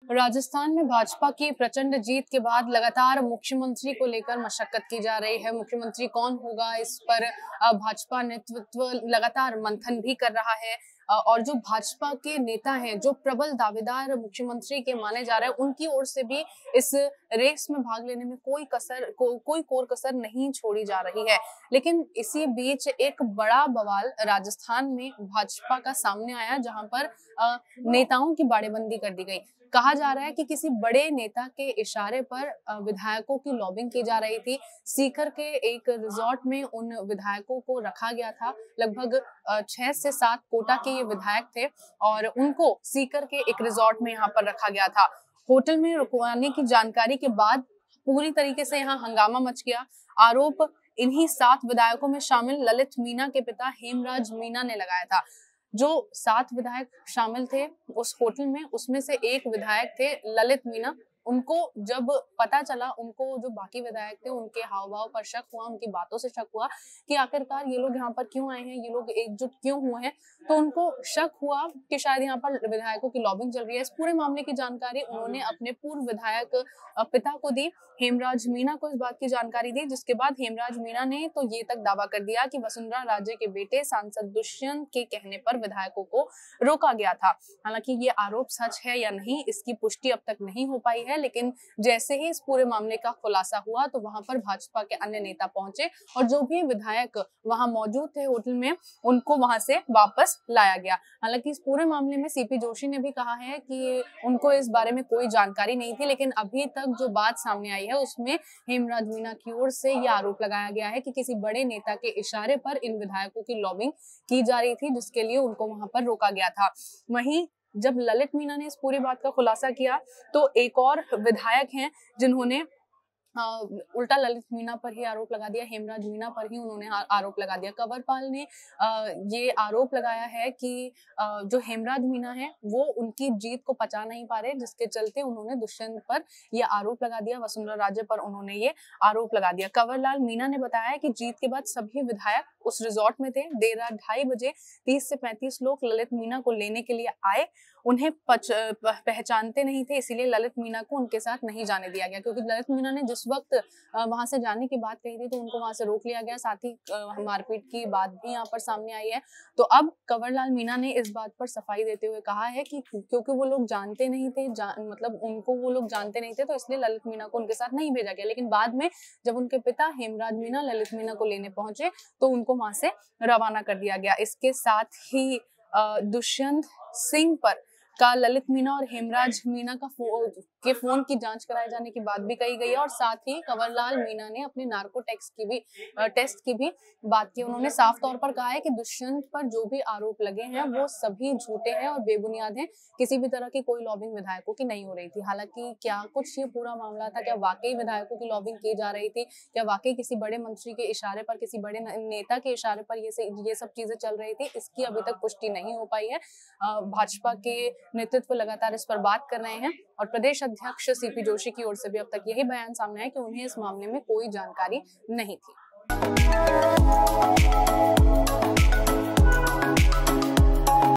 राजस्थान में भाजपा की प्रचंड जीत के बाद लगातार मुख्यमंत्री को लेकर मशक्कत की जा रही है। मुख्यमंत्री कौन होगा, इस पर भाजपा नेतृत्व लगातार मंथन भी कर रहा है। और जो भाजपा के नेता हैं, जो प्रबल दावेदार मुख्यमंत्री के माने जा रहे हैं, उनकी ओर से भी इस रेस में भाग लेने में कोई कोर कसर नहीं छोड़ी जा रही है। लेकिन इसी बीच एक बड़ा बवाल राजस्थान में भाजपा का सामने आया, जहां पर नेताओं की बाड़ेबंदी कर दी गई। कहा जा रहा है कि किसी बड़े नेता के इशारे पर विधायकों की लॉबिंग की जा रही थी। सीकर के एक रिजॉर्ट में उन विधायकों को रखा गया था। लगभग 6 से 7 कोटा के ये विधायक थे और उनको सीकर के एक रिजॉर्ट में यहाँ पर रखा गया था। होटल में रुकवाने की जानकारी के बाद पूरी तरीके से यहाँ हंगामा मच गया। आरोप इन्हीं 7 विधायकों में शामिल ललित मीणा के पिता हेमराज मीणा ने लगाया था। जो 7 विधायक शामिल थे उस होटल में, उसमें से एक विधायक थे ललित मीणा। उनको जब पता चला, उनको जो बाकी विधायक थे उनके हाव भाव पर शक हुआ, उनकी बातों से शक हुआ कि आखिरकार ये लोग यहाँ पर क्यों आए हैं, ये लोग एकजुट क्यों हुए हैं। तो उनको शक हुआ कि शायद यहाँ पर विधायकों की लॉबिंग चल रही है। इस पूरे मामले की जानकारी उन्होंने अपने पूर्व विधायक पिता को दी। हेमराज मीणा को इस बात की जानकारी दी, जिसके बाद हेमराज मीणा ने तो ये तक दावा कर दिया कि वसुंधरा राजे के बेटे सांसद दुष्यंत के कहने पर विधायकों को रोका गया था। हालांकि ये आरोप सच है या नहीं, इसकी पुष्टि अब तक नहीं हो पाई है। लेकिन जैसे ही इस पूरे मामले का खुलासा हुआ तो वहां पर भाजपा के अन्य नेता पहुंचे और जो भी विधायक वहां मौजूद थे होटल में, उनको वहां से वापस लाया गया। हालांकि इस पूरे मामले में सीपी जोशी ने भी कहा है कि उनको इस बारे में कोई जानकारी नहीं थी, लेकिन अभी तक जो बात सामने आई है उसमें हेमराज मीणा की ओर से यह आरोप लगाया गया है कि किसी बड़े नेता के इशारे पर इन विधायकों की लॉबिंग की जा रही थी, जिसके लिए उनको वहां पर रोका गया था। वहीं जब ललित मीणा ने इस पूरी बात का खुलासा किया तो एक और विधायक हैं जिन्होंने उल्टा ललित मीणा पर ही आरोप लगा दिया, हेमराज मीणा पर ही उन्होंने आरोप लगा दिया। कंवरपाल ने ये आरोप लगाया है कि जो हेमराज मीणा है वो उनकी जीत को पचा नहीं पा रहे, जिसके चलते उन्होंने दुष्यंत पर ये आरोप लगा दिया, वसुंधरा राजे पर उन्होंने ये आरोप लगा दिया। कंवरलाल मीणा ने बताया कि जीत के बाद सभी विधायक उस रिजॉर्ट में थे। देर रात 2:30 बजे 30 से 35 लोग ललित मीणा को लेने के लिए आए। उन्हें पहचानते नहीं थे, इसीलिए ललित मीणा को उनके साथ नहीं जाने दिया गया, क्योंकि ललित मीणा ने जिस वक्त वहां से जाने की बात कही थी तो उनको वहां से रोक लिया गया। साथ ही मारपीट की बात भी यहाँ पर सामने आई है। तो अब कंवरलाल मीणा ने इस बात पर सफाई देते हुए कहा है कि क्योंकि वो लोग जानते नहीं थे, मतलब उनको वो लोग जानते नहीं थे, तो इसलिए ललित मीणा को उनके साथ नहीं भेजा गया। लेकिन बाद में जब उनके पिता हेमराज मीणा ललित मीणा को लेने पहुंचे तो उनको वहां से रवाना कर दिया गया। इसके साथ ही दुष्यंत सिंह पर का ललित मीणा और हेमराज मीणा के फोन की जांच कराए जाने की बात भी कही गई है। और साथ ही कंवरलाल मीणा ने अपने नार्को टेस्ट की भी बात की। उन्होंने साफ तौर पर कहा है कि दुष्यंत पर जो भी आरोप लगे हैं वो सभी झूठे हैं और बेबुनियाद हैं। किसी भी तरह की कोई लॉबिंग विधायकों की नहीं हो रही थी। हालांकि क्या कुछ ये पूरा मामला था, क्या वाकई विधायकों की लॉबिंग की जा रही थी, क्या वाकई किसी बड़े मंत्री के इशारे पर, किसी बड़े नेता के इशारे पर ये सब चीजें चल रही थी, इसकी अभी तक पुष्टि नहीं हो पाई है। भाजपा के नेतृत्व लगातार इस पर बात कर रहे हैं और प्रदेश अध्यक्ष सीपी जोशी की ओर से भी अब तक यही बयान सामने है कि उन्हें इस मामले में कोई जानकारी नहीं थी।